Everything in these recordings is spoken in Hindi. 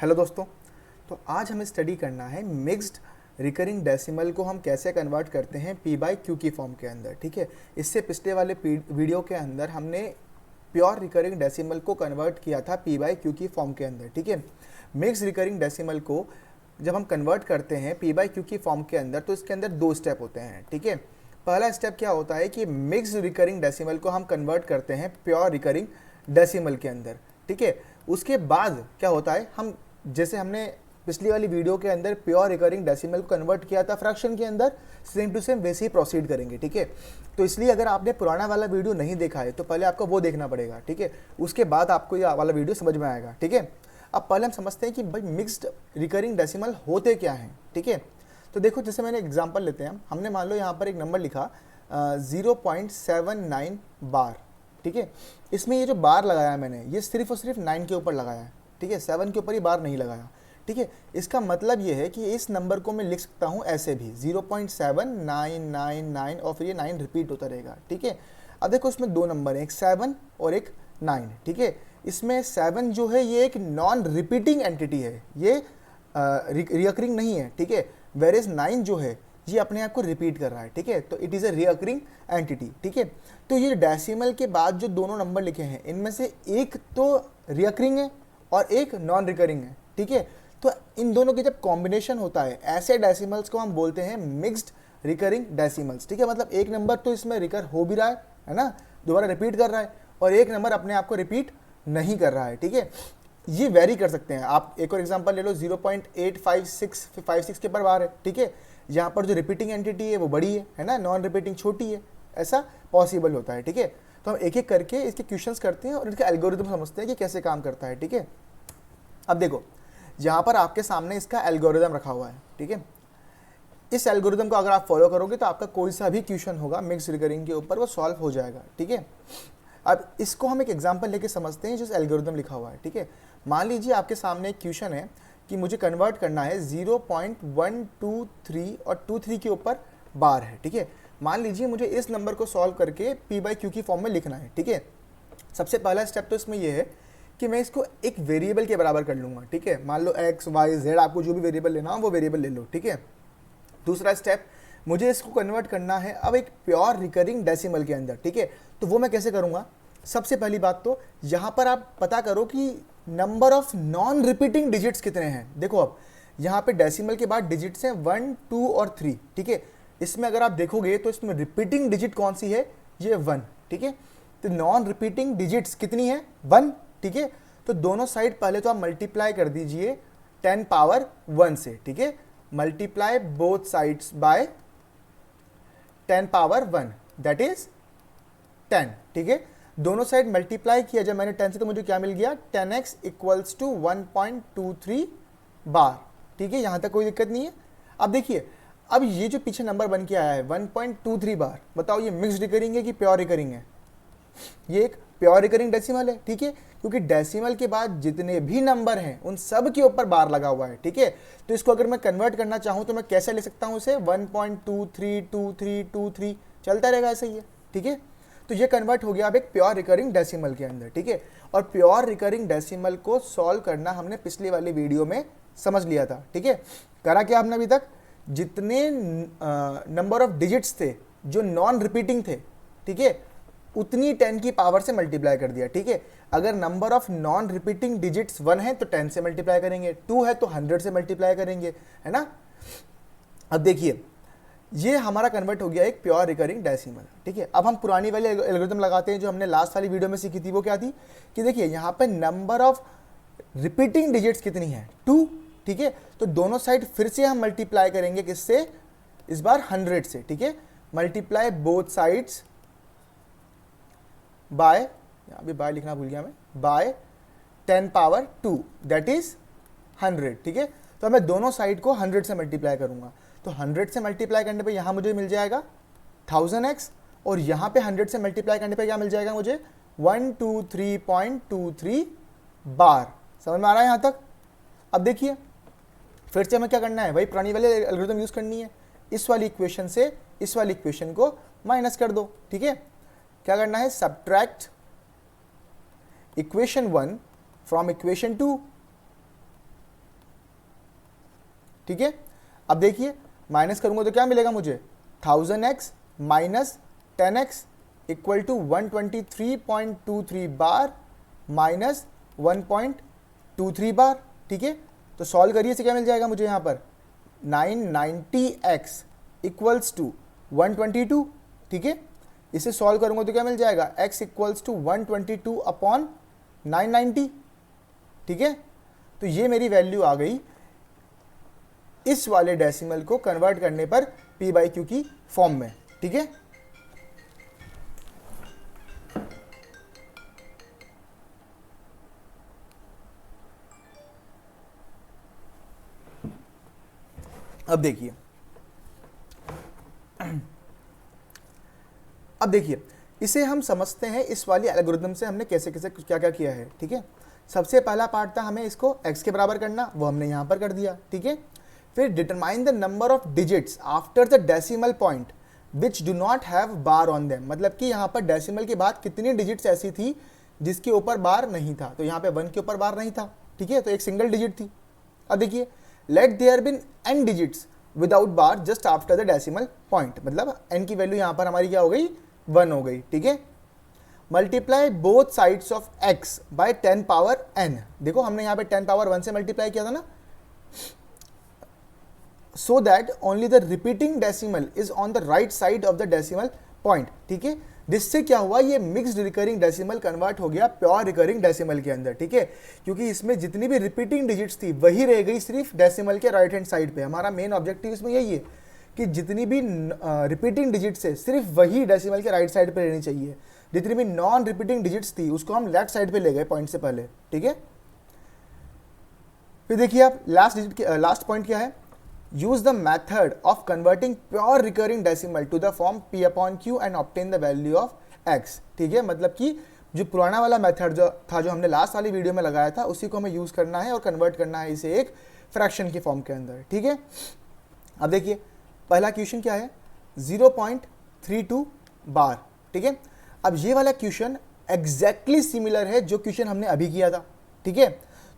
हेलो दोस्तों। तो आज हमें स्टडी करना है मिक्स्ड रिकरिंग डेसिमल को हम कैसे कन्वर्ट करते हैं पी बाई क्यू की फॉर्म के अंदर। ठीक है, इससे पिछले वाले वीडियो के अंदर हमने प्योर रिकरिंग डेसिमल को कन्वर्ट किया था पी बाई क्यू की फॉर्म के अंदर। ठीक है, मिक्स्ड रिकरिंग डेसिमल को जब हम कन्वर्ट करते हैं पी बाई क्यू की फॉर्म के अंदर तो इसके अंदर दो स्टेप होते हैं। ठीक है, पहला स्टेप क्या होता है कि मिक्स्ड रिकरिंग डेसिमल को हम कन्वर्ट करते हैं प्योर रिकरिंग डेसिमल के अंदर। ठीक है, उसके बाद क्या होता है, हम जैसे हमने पिछली वाली वीडियो के अंदर प्योर रिकरिंग डेसिमल को कन्वर्ट किया था फ्रैक्शन के अंदर, सेम टू सेम वैसे ही प्रोसीड करेंगे। ठीक है, तो इसलिए अगर आपने पुराना वाला वीडियो नहीं देखा है तो पहले आपको वो देखना पड़ेगा। ठीक है, उसके बाद आपको ये वाला वीडियो समझ में आएगा। ठीक है, अब पहले हम समझते हैं कि भाई मिक्स्ड रिकरिंग डेसिमल होते क्या हैं। ठीक है, तो देखो जैसे मैंने एग्जाम्पल लेते हैं, हमने मान लो यहाँ पर एक नंबर लिखा 0.79 बार। ठीक है, इसमें ये जो बार लगाया मैंने ये सिर्फ और सिर्फ 9 के ऊपर लगाया है। ठीक है, 7 के ऊपर ही बार नहीं लगाया। ठीक है, इसका मतलब ये है कि इस नंबर को मैं लिख सकता हूँ ऐसे भी 0.7999 और फिर ये 9 रिपीट होता रहेगा। ठीक है, अब देखो इसमें दो नंबर हैं, एक 7 और एक 9। ठीक है, इसमें 7 जो है ये एक नॉन रिपीटिंग एंटिटी है, ये रिकरिंग नहीं है। ठीक है, वेर इज 9 जो है ये अपने आप को रिपीट कर रहा है। ठीक है, तो it is a recurring entity. ठीक है, तो ये डेसिमल के बाद जो दोनों नंबर लिखे हैं इनमें से एक तो रिकरिंग है और एक नॉन रिकरिंग है। ठीक है, तो इन दोनों के जब कॉम्बिनेशन होता है ऐसे डेसिमल्स को हम बोलते हैं मिक्स्ड रिकरिंग डेसिमल्स। ठीक है, मतलब एक नंबर तो इसमें रिकर हो भी रहा है ना, दोबारा रिपीट कर रहा है, और एक नंबर अपने आप को रिपीट नहीं कर रहा है। ठीक है, ये वेरी कर सकते हैं। आप एक और एग्जांपल ले लो, 0.856 के ऊपर बार है। ठीक है, यहाँ पर जो रिपीटिंग एंटिटी है वो बड़ी है ना, नॉन रिपीटिंग छोटी है, ऐसा पॉसिबल होता है। ठीक है, तो हम एक एक करके इसके क्वेश्चंस करते हैं और इसका एल्गोरिथम समझते हैं कि कैसे काम करता है। ठीक है, अब देखो यहाँ पर आपके सामने इसका एल्गोरिथम रखा हुआ है। ठीक है, इस एल्गोरिथम को अगर आप फॉलो करोगे तो आपका कोई सा भी क्वेश्चन होगा मिक्स रिकरिंग के ऊपर वो सॉल्व हो जाएगा। ठीक है, अब इसको हम एक एग्जांपल लेके समझते हैं जिस एल्गोरिथम लिखा हुआ है। ठीक है, मान लीजिए आपके सामने एक क्वेश्चन है कि मुझे कन्वर्ट करना है 0.123 और 23 के ऊपर बार है। ठीक है, मान लीजिए मुझे इस नंबर को सॉल्व करके पी बाई क्यू की फॉर्म में लिखना है। ठीक है, सबसे पहला स्टेप तो इसमें यह है कि मैं इसको एक वेरिएबल के बराबर कर लूँगा। ठीक है, मान लो एक्स वाई जेड, आपको जो भी वेरिएबल लेना हो वो वेरिएबल ले लो। ठीक है, दूसरा स्टेप मुझे इसको कन्वर्ट करना है अब एक प्योर रिकरिंग डेसिमल के अंदर। ठीक है, तो वो मैं कैसे करूँगा, सबसे पहली बात तो यहाँ पर आप पता करो कि number of non repeating digits कितने हैं। देखो अब यहाँ पे डेसिमल के बाद डिजिट्स हैं 1, 2 और 3। ठीक है, इसमें अगर आप देखोगे तो इसमें रिपीटिंग डिजिट कौन सी है, ये 1। ठीक है, तो नॉन रिपीटिंग डिजिट्स कितनी है, 1। ठीक है, तो दोनों साइड पहले तो आप मल्टीप्लाई कर दीजिए 10 पावर 1 से। ठीक है, multiply both sides by 10 power 1 that is 10। ठीक है, दोनों साइड मल्टीप्लाई किया जब मैंने 10 से तो मुझे क्या मिल गया, 10x इक्वल्स टू 1.23 बार। ठीक है, यहाँ तक कोई दिक्कत नहीं है। अब देखिए, अब ये जो पीछे नंबर बन के आया है 1.23 बार, बताओ ये मिक्स्ड रिकरिंग है कि प्योर रिकरिंग है, ये एक प्योर रिकरिंग डेसिमल है। ठीक है, क्योंकि डेसिमल के बाद जितने भी नंबर हैं उन सब के ऊपर बार लगा हुआ है। ठीक है, तो इसको अगर मैं कन्वर्ट करना चाहूँ तो मैं कैसे ले सकता हूँ इसे, 1.232323 चलता रहेगा ऐसे ही है। ठीक है, तो ये कन्वर्ट हो गया अब एक प्योर रिकरिंग डेसिमल के अंदर। ठीक है, और प्योर रिकरिंग डेसिमल को सॉल्व करना हमने पिछली वाली वीडियो में समझ लिया था। ठीक है, करा क्या हमने अभी तक, जितने नंबर ऑफ डिजिट्स थे जो नॉन रिपीटिंग थे, ठीक है, उतनी 10 की पावर से मल्टीप्लाई कर दिया। ठीक है, अगर number of non repeating digits 1 है तो 10 से मल्टीप्लाई करेंगे, 2 है तो 100 से मल्टीप्लाई करेंगे, है ना। अब देखिए ये हमारा कन्वर्ट हो गया एक प्योर रिकरिंग डेसिमल। ठीक है, अब हम पुरानी वाली एल्गोरिथम लगाते हैं जो हमने लास्ट वाली वीडियो में सीखी थी। वो क्या थी कि देखिए यहाँ पे नंबर ऑफ रिपीटिंग डिजिट्स कितनी है, 2। ठीक है, तो दोनों साइड फिर से हम मल्टीप्लाई करेंगे किससे, इस बार 100 से। ठीक है, मल्टीप्लाई बोथ साइड्स बाय, यहाँ भी बाय लिखना भूल गया मैं, बाय 10 पावर 2 दैट इज 100। ठीक है, तो मैं दोनों साइड को 100 से मल्टीप्लाई करूंगा, तो 100 से मल्टीप्लाई करने पे यहाँ मुझे मिल जाएगा 1000x, और यहाँ पे 100 से मल्टीप्लाई करने पे क्या मिल जाएगा मुझे, 123.23 बार। समझ में आ रहा है यहाँ तक। अब देखिए फिर से हमें क्या करना है, वही पुरानी वाली एल्गोरिथम यूज करनी है। इस वाली इक्वेशन से इस वाली इक्वेशन को माइनस कर दो। ठीक है, क्या करना है, सब्ट्रैक्ट इक्वेशन 1 फ्रॉम इक्वेशन 2। ठीक है। अब देखिए माइनस करूंगा तो क्या मिलेगा मुझे, 1000x minus 10x equal to 123.23 bar minus 1.23 bar, ठीक है। तो सॉल्व करिए, से क्या मिल जाएगा मुझे यहाँ पर 990x इक्वल्स टू 122, ठीक है। इसे सॉल्व करूंगा तो क्या मिल जाएगा, x इक्वल्स टू 122 अपॉन 990, ठीक है। तो ये मेरी वैल्यू आ गई इस वाले डेसिमल को कन्वर्ट करने पर p बाई क्यू की फॉर्म में, ठीक है। अब देखिए इसे हम समझते हैं इस वाली एल्गोरिथम से हमने कैसे कैसे क्या क्या किया है, ठीक है। सबसे पहला पार्ट था हमें इसको x के बराबर करना, वो हमने यहाँ पर कर दिया, ठीक है। फिर determine the number of digits after the decimal point which do not have bar on them, मतलब कि यहाँ पर डेसिमल के बाद कितनी डिजिट्स ऐसी थी जिसके ऊपर बार नहीं था। तो यहाँ पे 1 के ऊपर बार नहीं था, ठीक है, तो एक सिंगल डिजिट थी। अब देखिए let there be n digits without bar just after the decimal point, मतलब n की वैल्यू यहाँ पर हमारी क्या हो गई, 1 हो गई, ठीक है। Multiply both sides of x by 10 power n, देखो हमने यहाँ पे 10 पावर 1 से मल्टीप्लाई किया था ना, so that only the repeating decimal is on the right side of the decimal point, ठीक है। जिससे क्या हुआ, ये मिक्स्ड रिकरिंग डेसिमल कन्वर्ट हो गया प्योर रिकरिंग डेसिमल के अंदर, ठीक है। क्योंकि इसमें जितनी भी रिपीटिंग डिजिट्स थी वही रह गई सिर्फ डेसिमल के राइट हैंड साइड पे। हमारा मेन ऑब्जेक्टिव इसमें यही है कि जितनी भी रिपीटिंग डिजिट्स है सिर्फ वही डेसिमल के राइट साइड पे रहनी चाहिए। जितनी भी नॉन रिपीटिंग डिजिट्स थी उसको हम लेफ्ट साइड पे ले गए पॉइंट से पहले, ठीक है। फिर देखिए आप लास्ट पॉइंट क्या है, use the method of converting pure recurring decimal to the form p upon q and obtain the value of x, ठीक है। मतलब कि जो पुराना वाला मेथड जो था, जो हमने लास्ट वाली वीडियो में लगाया था, उसी को हमें यूज करना है और कन्वर्ट करना है इसे एक फ्रैक्शन के फॉर्म के अंदर, ठीक है। अब देखिए पहला क्वेश्चन क्या है, 0.32 बार, ठीक है। अब ये वाला क्वेश्चन एग्जैक्टली सिमिलर है जो क्वेश्चन हमने अभी किया था, ठीक है।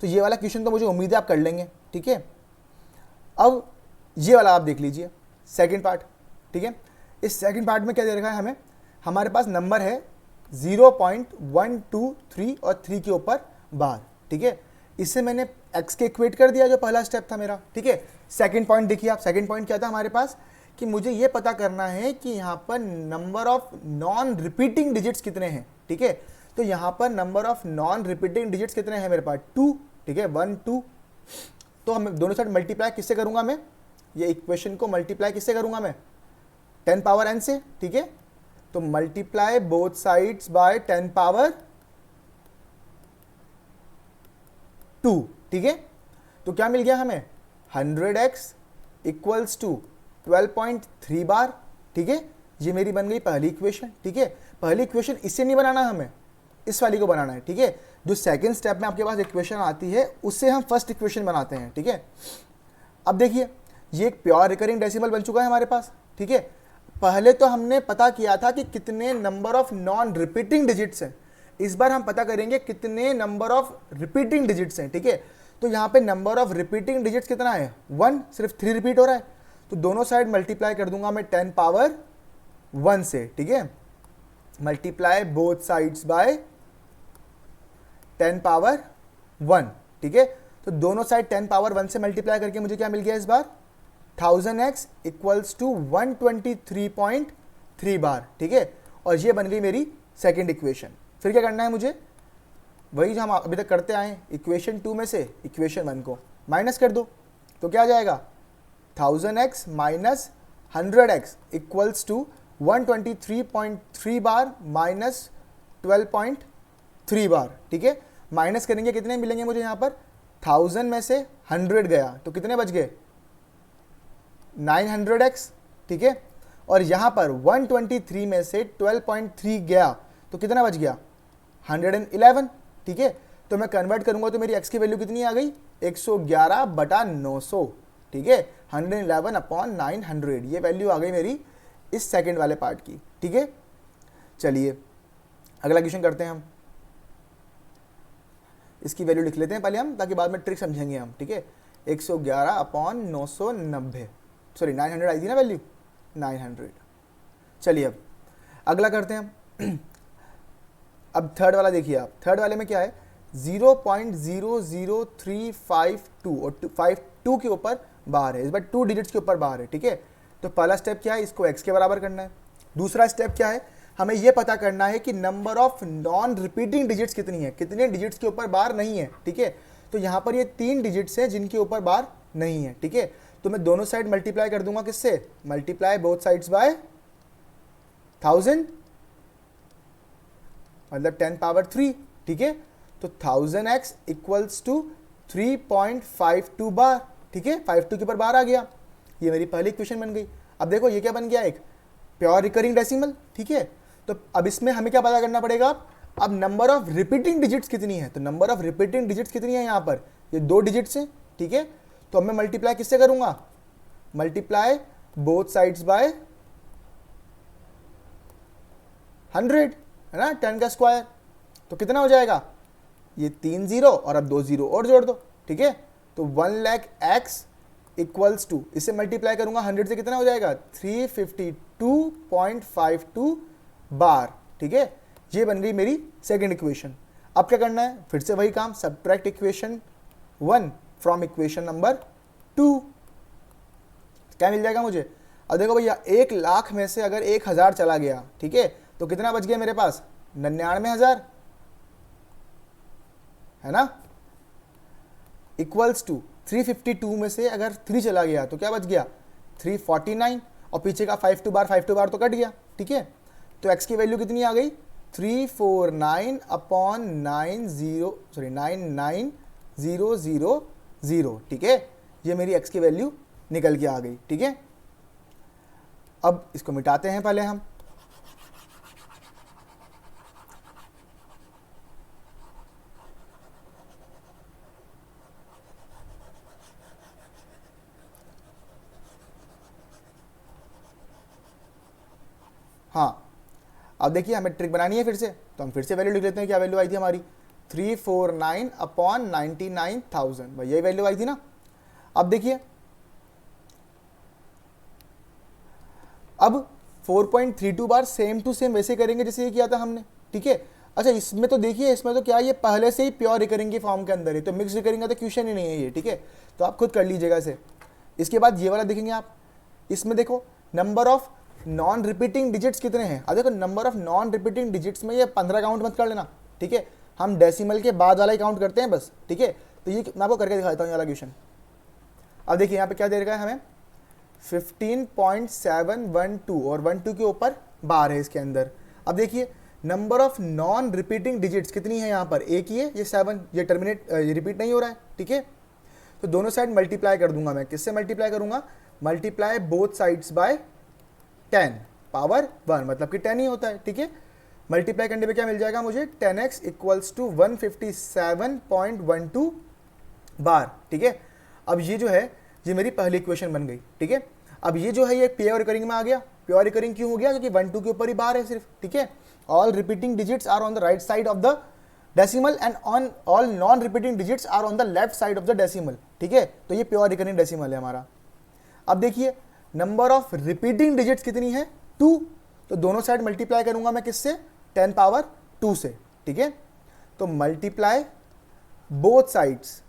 तो ये वाला क्वेश्चन तो मुझे उम्मीद है आप कर लेंगे, ठीक है। अब ये वाला आप देख लीजिए सेकंड पार्ट, ठीक है। इस सेकंड पार्ट में क्या दे रखा है हमें, हमारे पास नंबर है 0.123 और 3 के ऊपर बार, ठीक है। इससे मैंने x के इक्वेट कर दिया जो पहला स्टेप था मेरा, ठीक है। सेकंड पॉइंट देखिए आप, सेकंड पॉइंट क्या था हमारे पास कि मुझे ये पता करना है कि यहाँ पर number of non repeating digits कितने हैं, ठीक है। तो यहाँ पर number of non repeating digits कितने हैं मेरे पास, 2, ठीक है, 1 2। तो हम दोनों साइड मल्टीप्लाई किससे करूँगा मैं, ये इक्वेशन को मल्टीप्लाई किससे करूंगा मैं, 10 पावर n से, ठीक है। तो multiply both sides by 10 power 2, ठीक है। तो क्या मिल गया हमें, 100x इक्वल्स टू 12.3 बार, ठीक है। ये मेरी बन गई पहली इक्वेशन, ठीक है। पहली इक्वेशन इससे नहीं बनाना, हमें इस वाली को बनाना है, ठीक है। जो सेकेंड स्टेप में आपके पास इक्वेशन आती है उससे हम फर्स्ट इक्वेशन बनाते हैं, ठीक है। अब देखिए ये एक प्योर रिकरिंग डेसिमल बन चुका है हमारे पास, ठीक है। पहले तो हमने पता किया था कि कितने number of non repeating digits हैं, इस बार हम पता करेंगे कितने नंबर ऑफ रिपीटिंग डिजिट्स हैं, ठीक है। तो यहाँ पे नंबर ऑफ रिपीटिंग डिजिट्स कितना है, 1, सिर्फ 3 रिपीट हो रहा है। तो दोनों साइड मल्टीप्लाई कर दूंगा मैं 10 पावर 1 से, ठीक है। Multiply both sides by 10 power 1, ठीक है। तो दोनों साइड 10 पावर 1 से मल्टीप्लाई करके मुझे क्या मिल गया इस बार, 1000x इक्वल्स टू 123.3 बार, ठीक है। और ये बन गई मेरी सेकंड इक्वेशन। फिर क्या करना है मुझे, वही जो हम अभी तक करते आए, इक्वेशन 2 में से इक्वेशन 1 को माइनस कर दो, तो क्या आ जाएगा, 1000x minus 100x equals to 123.3 bar minus 12.3 bar, ठीक है। माइनस करेंगे कितने मिलेंगे मुझे यहाँ पर, 1000 में से 100 गया तो कितने बच गए, 900x, ठीक है। और यहाँ पर 123 में से 12.3 गया तो कितना बच गया, 111, ठीक है। तो मैं कन्वर्ट करूंगा तो मेरी x की वैल्यू कितनी आ गई, 111/900, ठीक है। 111 अपॉन 900, ये वैल्यू आ गई मेरी इस सेकंड वाले पार्ट की, ठीक है। चलिए अगला क्वेश्चन करते हैं हम, इसकी वैल्यू लिख लेते हैं पहले हम, ताकि बाद में ट्रिक समझेंगे हम, ठीक है। 111/990, सॉरी 900 आई थी ना वैल्यू, 900। चलिए अब अगला करते हैं हम। अब थर्ड वाला देखिए आप, थर्ड वाले में क्या है, 0.00352 और 52 के ऊपर बाहर है, इस बार 2 डिजिट्स के ऊपर बाहर है, ठीक है। तो पहला स्टेप क्या है, इसको x के बराबर करना है। दूसरा स्टेप क्या है, हमें यह पता करना है कि number of non repeating digits कितनी है, कितने डिजिट्स के ऊपर बार नहीं है, ठीक है। तो यहाँ पर ये 3 डिजिट्स हैं जिनके ऊपर बार नहीं है, ठीक है। तो मैं दोनों साइड मल्टीप्लाई कर दूंगा किससे, मल्टीप्लाई बोथ साइड्स बाय 1000, मतलब 10 पावर 3, ठीक है। तो 1000x इक्वल्स टू 3.52 बार, ठीक है। 52 के ऊपर बार आ गया, ये मेरी पहली इक्वेशन बन गई। अब देखो ये क्या बन गया, एक प्योर रिकरिंग डेसिमल, ठीक है। तो अब इसमें हमें क्या पता करना पड़ेगा, अब नंबर ऑफ रिपीटिंग डिजिट्स कितनी है, तो नंबर ऑफ रिपीटिंग डिजिट्स कितनी है यहाँ पर, ये 2 डिजिट्स हैं, ठीक है। तो अब मैं मल्टीप्लाई किससे करूंगा, मल्टीप्लाई बोथ साइड्स बाय 100, है ना, 10 का स्क्वायर। तो कितना हो जाएगा, ये 3 0 और अब 2 0 और जोड़ दो, ठीक है। तो 1 लाख x इक्वल्स टू, इसे मल्टीप्लाई करूंगा 100 से, कितना हो जाएगा 352.52 बार, ठीक है। ये बन गई मेरी सेकंड इक्वेशन। अब क्या करना है, फिर से वही काम, subtract equation 1 from equation number 2, क्या मिल जाएगा मुझे। अब देखो भैया 1 लाख में से अगर 1000 चला गया, ठीक है, तो कितना बच गया मेरे पास, 99,000, है ना। इक्वल्स टू 352 में से अगर 3 चला गया तो क्या बच गया, 349, और पीछे का 52 बार तो कट गया, ठीक है। तो x की वैल्यू कितनी आ गई, 349/99,000, ठीक है। ये मेरी x की वैल्यू निकल के आ गई, ठीक है। अब इसको मिटाते हैं पहले हम। हाँ, अब देखिए हमें ट्रिक बनानी है फिर से, तो हम फिर से वैल्यू लिख लेते हैं। क्या वैल्यू आई थी हमारी, 349/99,000, भाई यही वैल्यू आई थी ना। अब देखिए, अब 4.32 बार सेम टू सेम वैसे करेंगे जैसे ये किया था हमने, ठीक है। अच्छा इसमें तो देखिए, इसमें तो क्या है, ये पहले से ही प्योर रिकरिंग के फॉर्म के अंदर है, तो मिक्स रिकरिंग का तो क्वेश्चन ही नहीं है ये, ठीक है। तो आप खुद कर लीजिएगा इसे। इसके बाद ये वाला देखेंगे आप, इसमें देखो number of non repeating digits कितने हैं। अब देखो number of non repeating digits में ये 15 काउंट मत कर लेना, ठीक है। हम डेसिमल के बाद वाला ही काउंट करते हैं बस, ठीक है। तो ये मैं आपको करके दिखाता हूँ ये वाला क्वेश्चन। अब देखिए यहाँ पे क्या दे रखा है हमें, 15.712 और 12 के ऊपर बार है इसके अंदर। अब देखिए number of non repeating digits कितनी है यहाँ पर, एक ही है, ये 7, ये टर्मिनेट ये रिपीट नहीं हो रहा है, ठीक है। तो दोनों साइड मल्टीप्लाई कर दूंगा मैं, किससे मल्टीप्लाई करूंगा, multiply both sides by 10 power 1, मतलब कि 10 ही होता है, ठीक है। मल्टीप्लाई करने पे क्या मिल जाएगा मुझे, 10x इक्वल्स टू 157.12 बार, ठीक है। अब ये जो है ये मेरी पहली इक्वेशन बन गई, ठीक है। अब ये जो है ये प्योर रिकरिंग में आ गया। प्योर रिकरिंग क्यों हो गया, क्योंकि 1 2 के ऊपर ही बार है सिर्फ, ठीक है। All repeating digits are on the right side of the decimal and on all non repeating digits are on the left side of the decimal, ठीक है। तो ये प्योर रिकरिंग डेसिमल है हमारा। अब देखिए नंबर ऑफ रिपीटिंग डिजिट्स कितनी है, 2, तो दोनों साइड मल्टीप्लाई करूंगा मैं किससे, 10 पावर 2 से, ठीक है। तो multiply both sides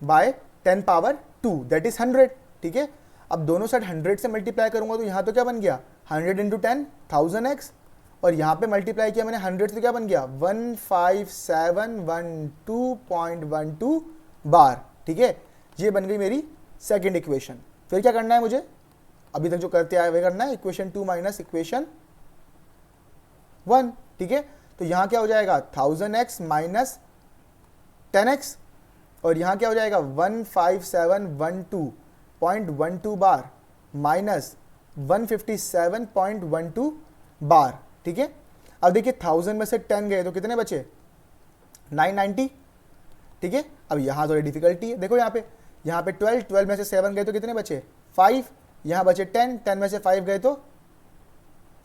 by 10 power 2 that is 100, ठीक है। अब दोनों साइड 100 से मल्टीप्लाई करूंगा तो यहाँ तो क्या बन गया, 100 इंटू 10 1000x, और यहाँ पे मल्टीप्लाई किया मैंने 100 से, क्या बन गया 15712.12 बार, ठीक है। ये बन गई मेरी सेकेंड इक्वेशन। फिर क्या करना है मुझे, अभी तक जो करते आए वही करना है, इक्वेशन 2 माइनस इक्वेशन 1, ठीक है। तो यहाँ क्या हो जाएगा 1000x माइनस 10x, और यहाँ क्या हो जाएगा 15712.12 बार माइनस 157.12 बार, ठीक है। अब देखिए 1000 में से 10 गए तो कितने बचे, 990, ठीक है। अब यहाँ थोड़ी डिफिकल्टी है, देखो यहाँ पे 12 में से 7 गए तो कितने बचे 5, यहाँ बचे 10 में से 5 गए तो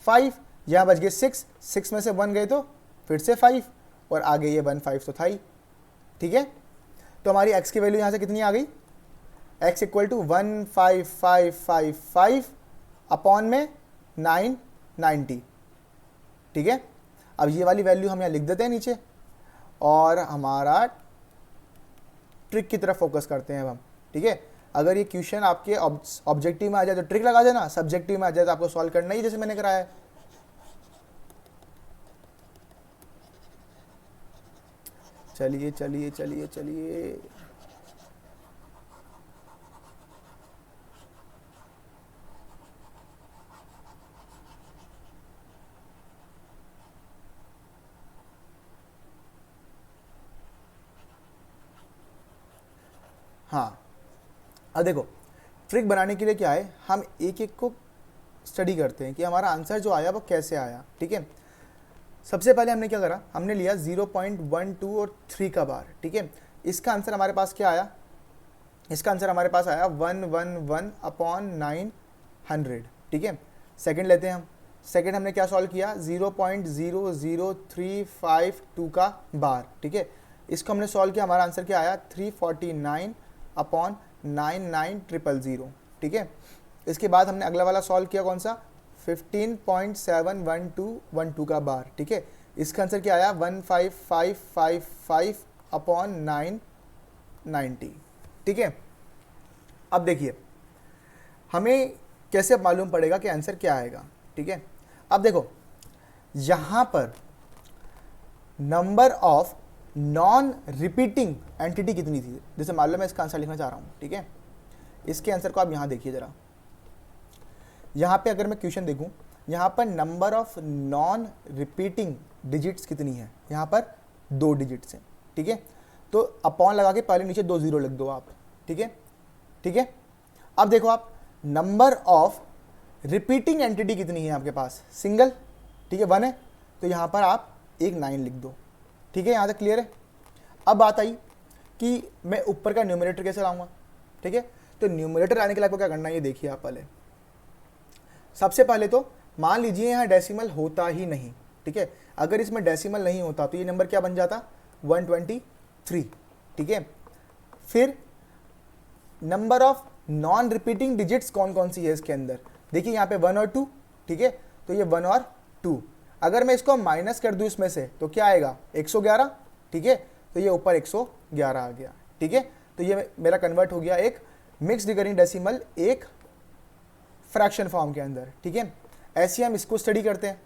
5, यहाँ बच गए 6 में से 1 गए तो फिर से 5, और आगे ये 15 तो था ही, ठीक है। तो हमारी x की वैल्यू यहाँ से कितनी आ गई, x इक्वल टू 15555 अपॉन में 990, ठीक है। अब ये वाली वैल्यू हम यहाँ लिख देते हैं नीचे, और हमारा ट्रिक की तरफ फोकस करते हैं अब हम, ठीक है। अगर ये क्वेश्चन आपके ऑब्जेक्टिव में आ जाए तो ट्रिक लगा देना, सब्जेक्टिव में आ जाए तो आपको सॉल्व करना ही जैसे मैंने कराया है। चलिए चलिए चलिए चलिए, हाँ अब देखो ट्रिक बनाने के लिए क्या है, हम एक एक को स्टडी करते हैं कि हमारा आंसर जो आया वो कैसे आया, ठीक है। सबसे पहले हमने क्या करा, हमने लिया 0.12 और 3 का बार, ठीक है। इसका आंसर हमारे पास क्या आया, इसका आंसर हमारे पास आया 111 अपॉन 900, ठीक है। सेकंड लेते हैं हम, सेकंड हमने क्या सॉल्व किया, 0.00352 का बार, ठीक है। इसको हमने सॉल्व किया, हमारा आंसर क्या आया 349 अपॉन 99000, ठीक है। इसके बाद हमने अगला वाला सॉल्व किया, कौन सा, 15.71212 का बार, ठीक है। इसका आंसर क्या आया 15555 अपॉन 990, ठीक है। अब देखिए हमें कैसे मालूम पड़ेगा कि आंसर क्या आएगा, ठीक है। अब देखो यहाँ पर number of non repeating entity कितनी थी, जैसे मान लो मैं इसका आंसर लिखना चाह रहा हूँ, ठीक है। इसके आंसर को आप यहाँ देखिए ज़रा, यहाँ पे अगर मैं क्वेश्चन देखूँ, यहाँ पर number of non repeating digits कितनी है, यहाँ पर 2 डिजिट्स हैं, ठीक है। तो अपॉन लगा के पहले नीचे 2 0 लिख दो आप, ठीक है, ठीक है। अब देखो आप नंबर ऑफ रिपीटिंग एंटिटी कितनी है आपके पास, सिंगल, ठीक है, 1 है, तो यहाँ पर आप एक 9 लिख दो, ठीक है। यहाँ तक क्लियर है। अब बात आई कि मैं ऊपर का न्यूमरेटर कैसे लाऊंगा, ठीक है। तो न्यूमरेटर लाने के लिए आपको क्या करना है, ये देखिए आप पहले, सबसे पहले तो मान लीजिए यहाँ डेसिमल होता ही नहीं, ठीक है। अगर इसमें डेसिमल नहीं होता तो ये नंबर क्या बन जाता, 123, ठीक है। फिर number of non repeating digits कौन कौन सी है इसके अंदर, देखिए यहाँ पे 1 और 2, ठीक है। तो ये 1 और 2, अगर मैं इसको माइनस कर दूँ इसमें से तो क्या आएगा 111, ठीक है। तो ये ऊपर 111 आ गया, ठीक है। तो ये मेरा कन्वर्ट हो गया एक मिक्स्ड रिकरिंग डेसिमल एक फ्रैक्शन फॉर्म के अंदर, ठीक है। ऐसे हम इसको स्टडी करते हैं,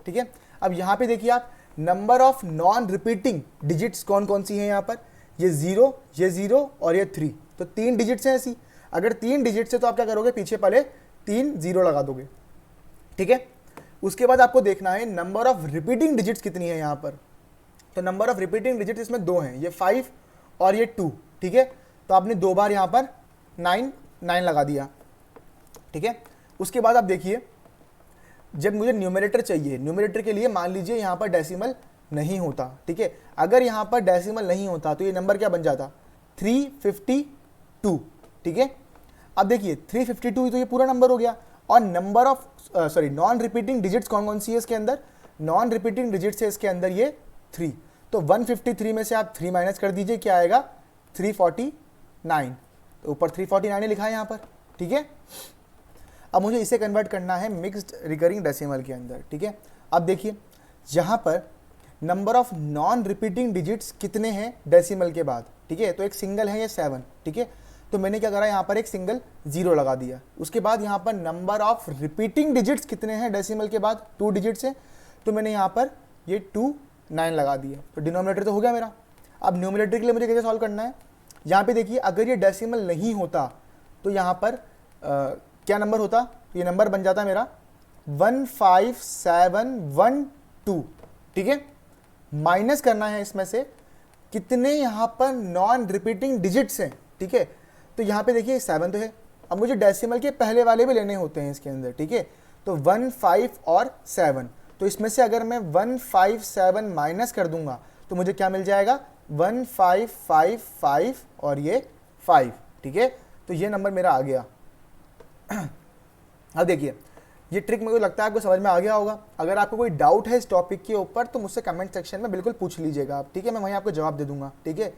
ठीक है। अब यहाँ पे देखिए आप number of non repeating digits कौन कौन सी हैं यहाँ पर, ये 0 और ये 3, तो 3 डिजिट्स हैं ऐसी। अगर 3 डिजिट्स है तो आप क्या करोगे, पीछे पहले 3 0 लगा दोगे, ठीक है। उसके बाद आपको देखना है नंबर ऑफ रिपीटिंग डिजिट्स कितनी है यहाँ पर, तो नंबर ऑफ रिपीटिंग डिजिट्स इसमें 2 हैं, ये 5 और ये 2, ठीक है। तो आपने 2 बार यहाँ पर 9 लगा दिया, ठीक है। उसके बाद आप देखिए जब मुझे न्यूमरेटर चाहिए, न्यूमरेटर के लिए मान लीजिए यहाँ पर डेसिमल नहीं होता, ठीक है। अगर यहाँ पर डेसिमल नहीं होता तो ये नंबर क्या बन जाता, 352, ठीक है। अब देखिए 352 तो ये पूरा नंबर हो गया, और number of non repeating digits कौन कौन सी है इसके अंदर, नॉन रिपीटिंग डिजिट्स है इसके अंदर ये 3, तो 153 में से आप 3 माइनस कर दीजिए, क्या आएगा 349, तो ऊपर 349 लिखा है यहाँ पर, ठीक है। अब मुझे इसे कन्वर्ट करना है मिक्स्ड रिकरिंग डेसिमल के अंदर, ठीक है। अब देखिए यहाँ पर number of non repeating digits कितने हैं डेसिमल के बाद, ठीक है। तो एक सिंगल है ये 7, ठीक है। तो मैंने क्या करा, यहाँ पर एक सिंगल 0 लगा दिया। उसके बाद यहाँ पर नंबर ऑफ रिपीटिंग डिजिट्स कितने हैं डेसिमल के बाद, 2 डिजिट्स हैं, तो मैंने यहाँ पर ये 2 9 लगा दिए, तो डिनोमिनेटर तो हो गया मेरा। अब न्यूमरेटर के लिए मुझे कैसे सॉल्व करना है, यहाँ पे देखिए अगर ये डेसिमल नहीं होता तो यहाँ पर क्या नंबर होता, ये नंबर बन जाता मेरा 15712, ठीक है। माइनस करना है इसमें से कितने यहाँ पर नॉन रिपीटिंग डिजिट्स हैं, ठीक है। तो यहाँ पे देखिए 7 तो है, अब मुझे डेसिमल के पहले वाले भी लेने होते हैं इसके अंदर, ठीक है। तो 1 5 और 7, तो इसमें से अगर मैं 157 माइनस कर दूंगा तो मुझे क्या मिल जाएगा 1555 और ये 5, ठीक है। तो ये नंबर मेरा आ गया। अब देखिए ये ट्रिक मुझे लगता है आपको समझ में आ गया होगा। अगर आपको कोई डाउट है इस टॉपिक के ऊपर तो मुझसे कमेंट सेक्शन में बिल्कुल पूछ लीजिएगा आप, ठीक है। मैं वहीं आपको जवाब दे दूंगा, ठीक है।